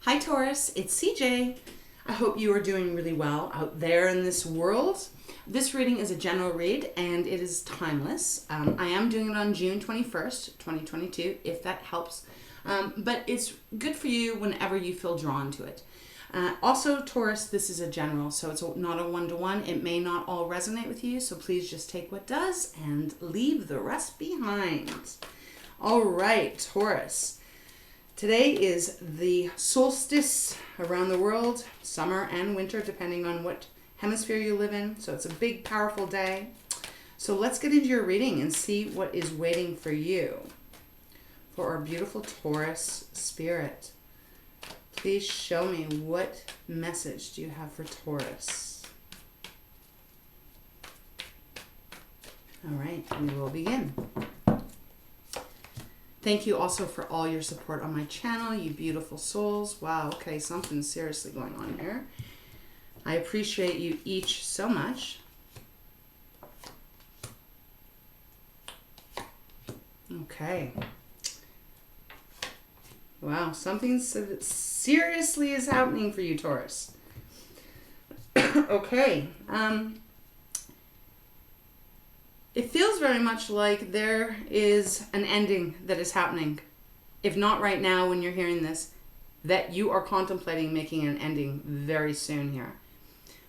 Hi Taurus, it's CJ. I hope you are doing really well out there in this world. This reading is a general read and it is timeless. I am doing it on June 21st, 2022, if that helps. But it's good for you whenever you feel drawn to it. Also, Taurus, this is a general, so it's not a one-to-one. It may not all resonate with you, so please just take what does and leave the rest behind. All right, Taurus. Today is the solstice around the world, summer and winter, depending on what hemisphere you live in. So it's a big, powerful day. So let's get into your reading and see what is waiting for you. For our beautiful Taurus spirit, please show me what message do you have for Taurus. All right, we will begin. Thank you also for all your support on my channel, you beautiful souls. Wow, okay, something's seriously going on here. I appreciate you each so much. Okay. Wow, something seriously is happening for you, Taurus. Okay. It feels very much like there is an ending that is happening. If not right now when you're hearing this, that you are contemplating making an ending very soon here.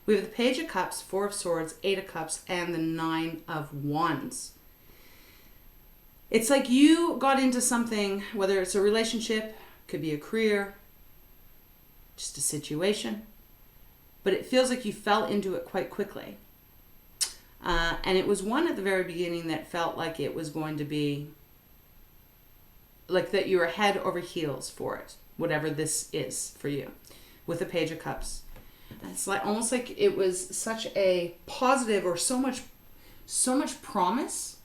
We have the Page of Cups, Four of Swords, Eight of Cups, and the Nine of Wands. It's like you got into something, whether it's a relationship, could be a career, just a situation, but it feels like you fell into it quite quickly. And it was one at the very beginning that felt like it was going to be, like that you were head over heels for it, whatever this is for you, with the Page of Cups. It's like almost like it was such a positive or so much promise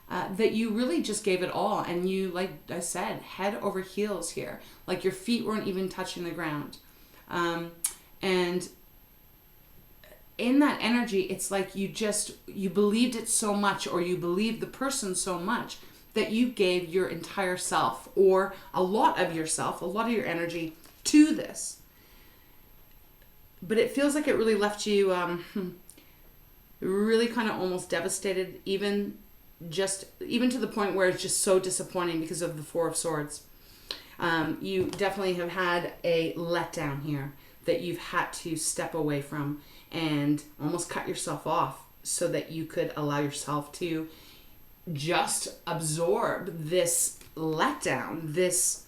that you really just gave it all. And you, like I said, head over heels here, like your feet weren't even touching the ground. And in that energy, it's like you believed it so much, or you believed the person so much that you gave your entire self, or a lot of yourself, a lot of your energy to this. But it feels like it really left you really kind of almost devastated, even to the point where it's just so disappointing because of the Four of Swords. You definitely have had a letdown here that you've had to step away from and almost cut yourself off so that you could allow yourself to just absorb this letdown, this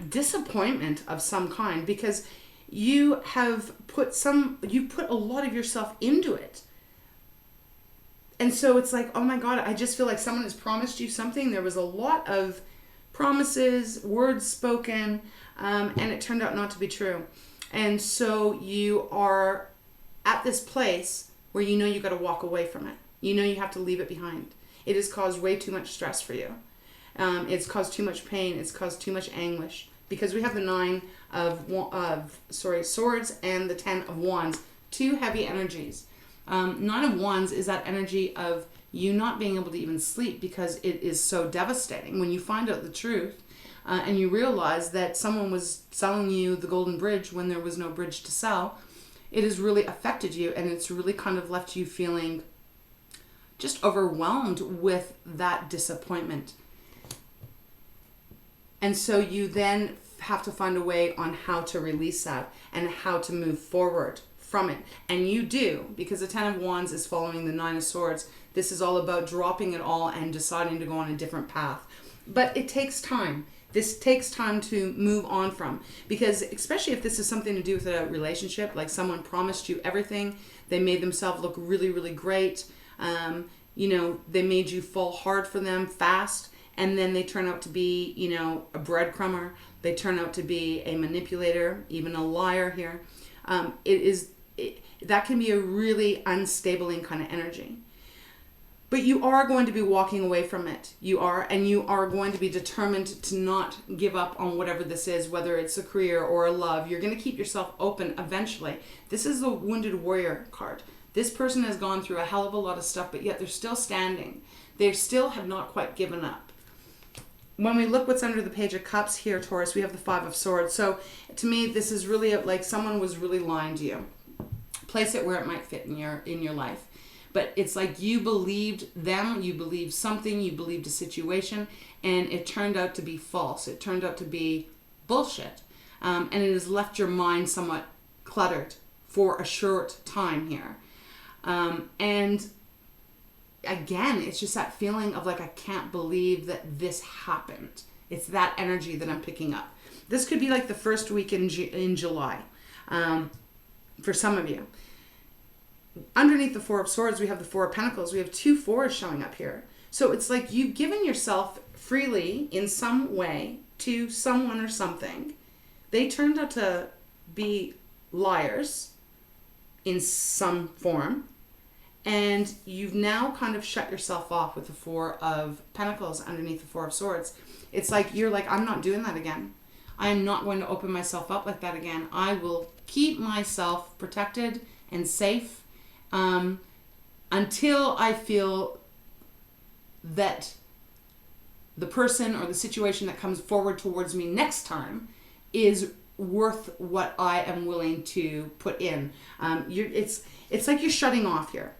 disappointment of some kind, because you have put a lot of yourself into it. And so it's like, oh my God, I just feel like someone has promised you something. There was a lot of promises, words spoken, and it turned out not to be true. And so you are at this place where you know you got to walk away from it. You know you have to leave it behind. It has caused way too much stress for you. It's caused too much pain. It's caused too much anguish. Because we have the Nine of Swords and the Ten of Wands. Two heavy energies. Nine of Wands is that energy of you not being able to even sleep because it is so devastating. When you find out the truth and you realize that someone was selling you the golden bridge when there was no bridge to sell, it has really affected you, and it's really kind of left you feeling just overwhelmed with that disappointment. And so you then have to find a way on how to release that and how to move forward from it. And you do, because the Ten of Wands is following the Nine of Swords. This is all about dropping it all and deciding to go on a different path. But it takes time. This takes time to move on from, because especially if this is something to do with a relationship, like someone promised you everything, they made themselves look really, really great. They made you fall hard for them fast, and then they turn out to be, a breadcrumber. They turn out to be a manipulator, even a liar here. That can be a really unstabling kind of energy. But you are going to be walking away from it. You are going to be determined to not give up on whatever this is, whether it's a career or a love. You're going to keep yourself open eventually. This is the Wounded Warrior card. This person has gone through a hell of a lot of stuff, but yet they're still standing. They still have not quite given up. when we look what's under the Page of Cups here, Taurus, we have the Five of Swords. So to me, this is really like someone was really lying to you. Place it where it might fit in your life. But it's like you believed them, you believed something, you believed a situation, and it turned out to be false. It turned out to be bullshit. And it has left your mind somewhat cluttered for a short time here. And again, it's just that feeling of like, I can't believe that this happened. It's that energy that I'm picking up. This could be like the first week in July for some of you. Underneath the Four of Swords, we have the Four of Pentacles. We have 2 fours showing up here. So it's like you've given yourself freely in some way to someone or something. They turned out to be liars in some form. And you've now kind of shut yourself off with the Four of Pentacles underneath the Four of Swords. It's like you're like, I'm not doing that again. I am not going to open myself up like that again. I will keep myself protected and safe until I feel that the person or the situation that comes forward towards me next time is worth what I am willing to put in. It's like you're shutting off here.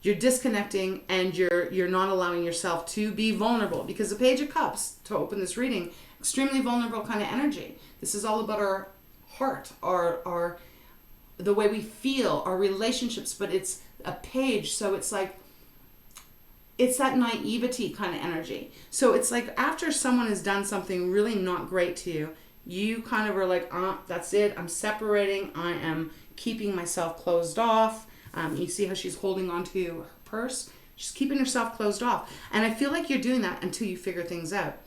You're disconnecting and you're not allowing yourself to be vulnerable, because the Page of Cups, to open this reading, extremely vulnerable kind of energy. This is all about our heart, our the way we feel, our relationships, but it's a page, so it's like it's that naivety kind of energy. So it's like after someone has done something really not great to you, you kind of are like, that's it, I'm separating, I am keeping myself closed off. You see how she's holding onto her purse? She's keeping herself closed off. And I feel like you're doing that until you figure things out.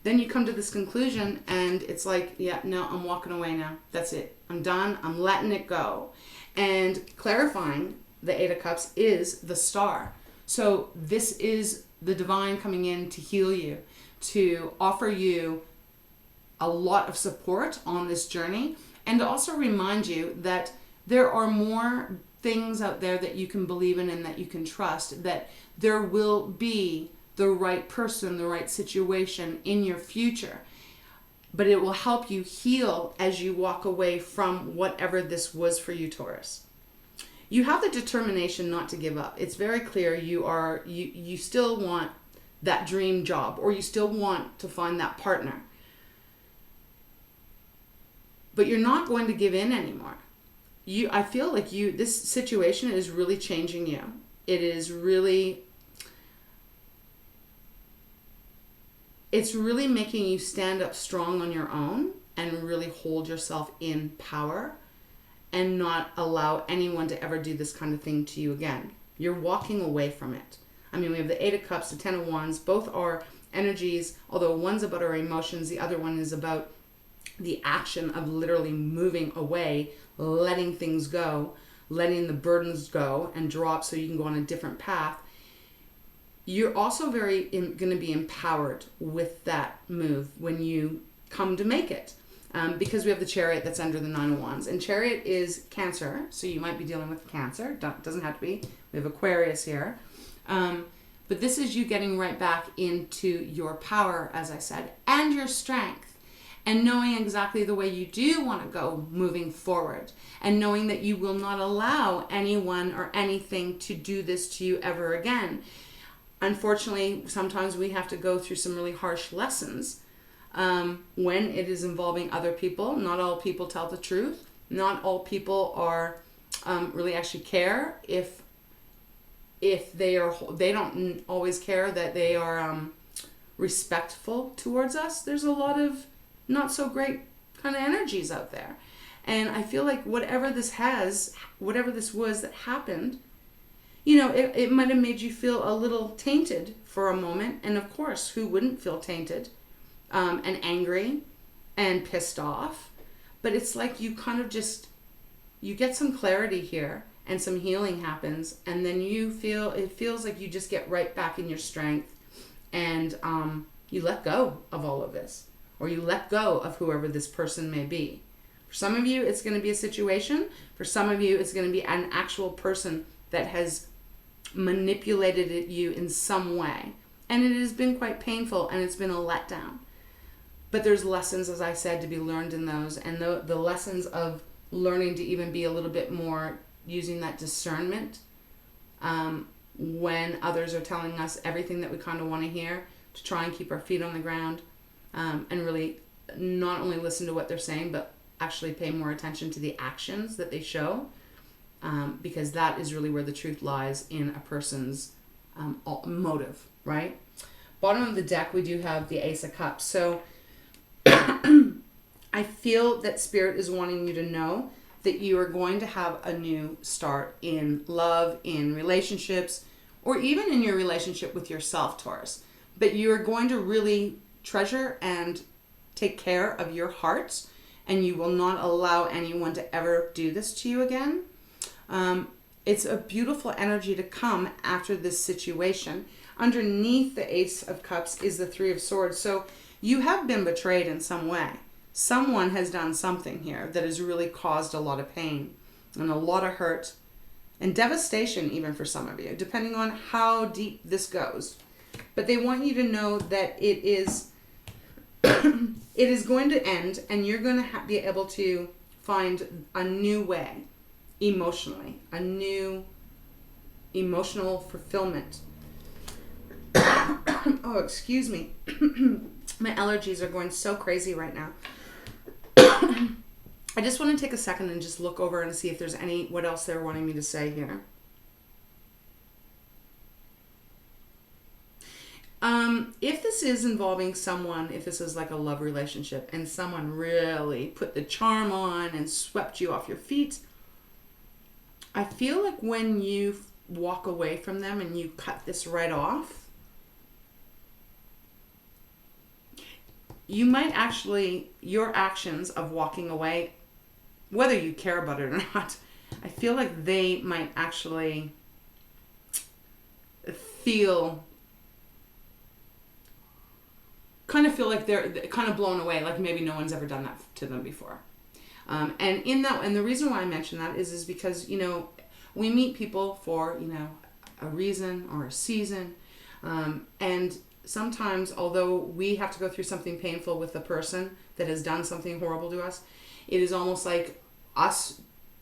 Then you come to this conclusion and it's like, yeah, no, I'm walking away now. That's it. I'm done. I'm letting it go. And clarifying the Eight of Cups is the Star. So this is the divine coming in to heal you, to offer you a lot of support on this journey, and to also remind you that there are more things out there that you can believe in and that you can trust, that there will be the right person, the right situation in your future. But it will help you heal as you walk away from whatever this was for you, Taurus. You have the determination not to give up. It's very clear you still want that dream job, or you still want to find that partner. But you're not going to give in anymore. I feel like this situation is really changing you. It's really making you stand up strong on your own and really hold yourself in power and not allow anyone to ever do this kind of thing to you again. You're walking away from it. I mean, we have the Eight of Cups, the Ten of Wands. Both are energies, although one's about our emotions, the other one is about the action of literally moving away, letting things go, letting the burdens go and drop so you can go on a different path. You're also going to be empowered with that move when you come to make it. Because we have the Chariot that's under the Nine of Wands. And Chariot is Cancer, so you might be dealing with Cancer. Doesn't have to be. We have Aquarius here. But this is you getting right back into your power, as I said, and your strength. And knowing exactly the way you do want to go moving forward. And knowing that you will not allow anyone or anything to do this to you ever again. Unfortunately, sometimes we have to go through some really harsh lessons when it is involving other people. Not all people tell the truth. Not all people are really actually care if they don't always care that they are respectful towards us. There's a lot of not so great kind of energies out there. And I feel like whatever this was that happened, it might have made you feel a little tainted for a moment. And of course, who wouldn't feel tainted and angry and pissed off? But it's like you kind of you get some clarity here and some healing happens. And then it feels like you just get right back in your strength and you let go of all of this. Or you let go of whoever this person may be. For some of you, it's going to be a situation. For some of you, it's going to be an actual person that has manipulated you in some way. And it has been quite painful, and it's been a letdown. But there's lessons, as I said, to be learned in those. And the lessons of learning to even be a little bit more using that discernment when others are telling us everything that we kind of want to hear, to try and keep our feet on the ground, and really not only listen to what they're saying, but actually pay more attention to the actions that they show, because that is really where the truth lies in a person's motive, right? Bottom of the deck, we do have the Ace of Cups. So I feel that Spirit is wanting you to know that you are going to have a new start in love, in relationships, or even in your relationship with yourself, Taurus. But you are going to really treasure and take care of your heart, and you will not allow anyone to ever do this to you again. It's a beautiful energy to come after this situation. Underneath the Ace of Cups is the Three of Swords. So you have been betrayed in some way. Someone has done something here that has really caused a lot of pain and a lot of hurt and devastation, even for some of you, depending on how deep this goes. But they want you to know that it is it is going to end, and you're going to be able to find a new way emotionally, a new emotional fulfillment. Oh, excuse me. My allergies are going so crazy right now. I just want to take a second and just look over and see if there's what else they're wanting me to say here. If this is involving someone, if this is like a love relationship and someone really put the charm on and swept you off your feet, I feel like when you walk away from them and you cut this right off, you might actually, your actions of walking away, whether you care about it or not, I feel like they might actually kind of feel like they're kind of blown away, like maybe no one's ever done that to them before. And the reason why I mention that is because, we meet people for, a reason or a season. And sometimes, although we have to go through something painful with the person that has done something horrible to us, it is almost like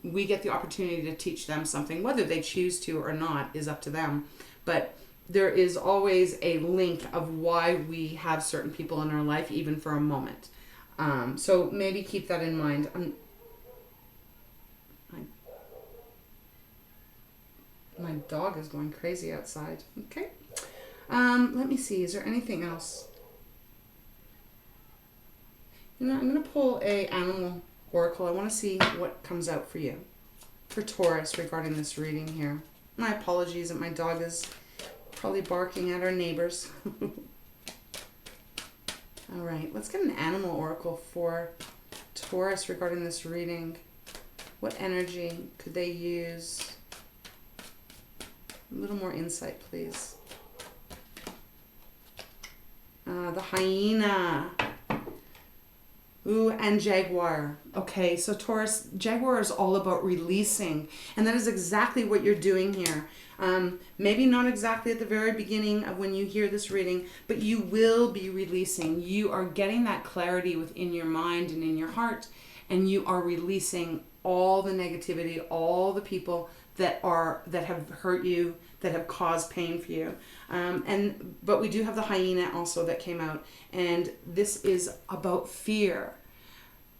we get the opportunity to teach them something. Whether they choose to or not is up to them. But there is always a link of why we have certain people in our life, even for a moment. So maybe keep that in mind. My dog is going crazy outside. Okay. Let me see. Is there anything else? I'm going to pull a animal oracle. I want to see what comes out for you, for Taurus, regarding this reading here. My apologies that my dog is probably barking at our neighbors. All right, let's get an animal oracle for Taurus regarding this reading. What energy could they use? A little more insight, please. The hyena. Ooh, and jaguar. Okay, so Taurus, jaguar is all about releasing. And that is exactly what you're doing here. Maybe not exactly at the very beginning of when you hear this reading, but you will be releasing. You are getting that clarity within your mind and in your heart, and you are releasing all the negativity, all the people that have hurt you, that have caused pain for you. But we do have the hyena also that came out, and this is about fear.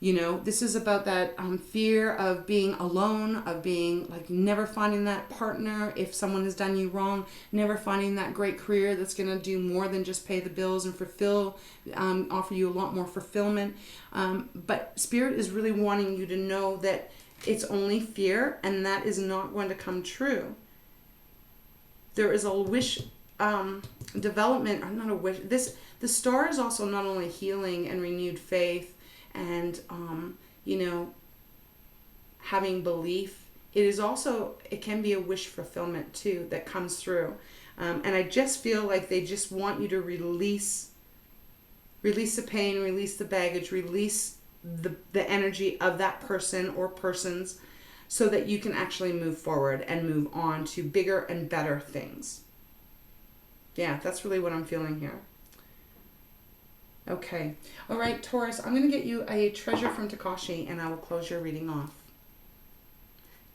This is about that fear of being alone, of being like never finding that partner if someone has done you wrong, never finding that great career that's going to do more than just pay the bills and offer you a lot more fulfillment. But Spirit is really wanting you to know that it's only fear, and that is not going to come true. There is a wish development, or not a wish. The star is also not only healing and renewed faith and having belief. It can be a wish fulfillment too that comes through. And I just feel like they just want you to release the pain, release the baggage, release the energy of that person or persons, so that you can actually move forward and move on to bigger and better things. Yeah, that's really what I'm feeling here. Okay. All right, Taurus, I'm going to get you a treasure from Tikashi, and I will close your reading off.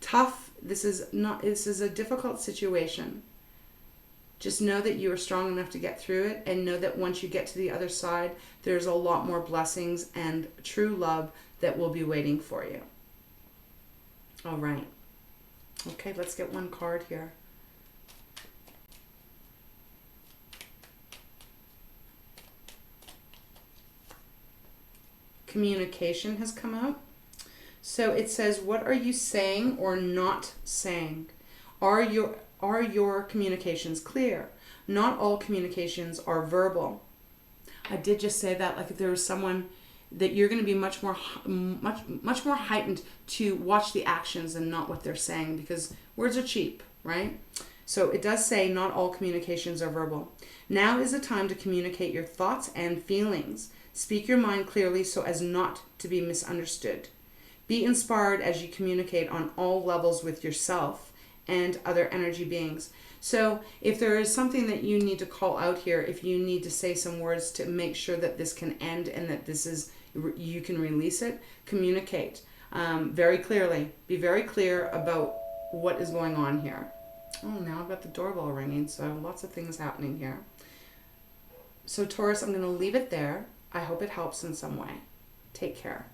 Tough. This is a difficult situation. Just know that you are strong enough to get through it, and know that once you get to the other side, there's a lot more blessings and true love that will be waiting for you. All right. Okay, let's get one card here. Communication has come out. So it says, what are you saying or not saying? Are your communications clear? Not all communications are verbal. I did just say that, like if there was someone that you're going to be much more heightened to watch the actions and not what they're saying, because words are cheap, right? So it does say not all communications are verbal. Now is the time to communicate your thoughts and feelings. Speak your mind clearly so as not to be misunderstood. Be inspired as you communicate on all levels with yourself and other energy beings. So if there is something that you need to call out here, if you need to say some words to make sure that this can end and that you can release it, communicate very clearly. Be very clear about what is going on here. Oh, now I've got the doorbell ringing, so lots of things happening here. So Taurus, I'm going to leave it there. I hope it helps in some way. Take care.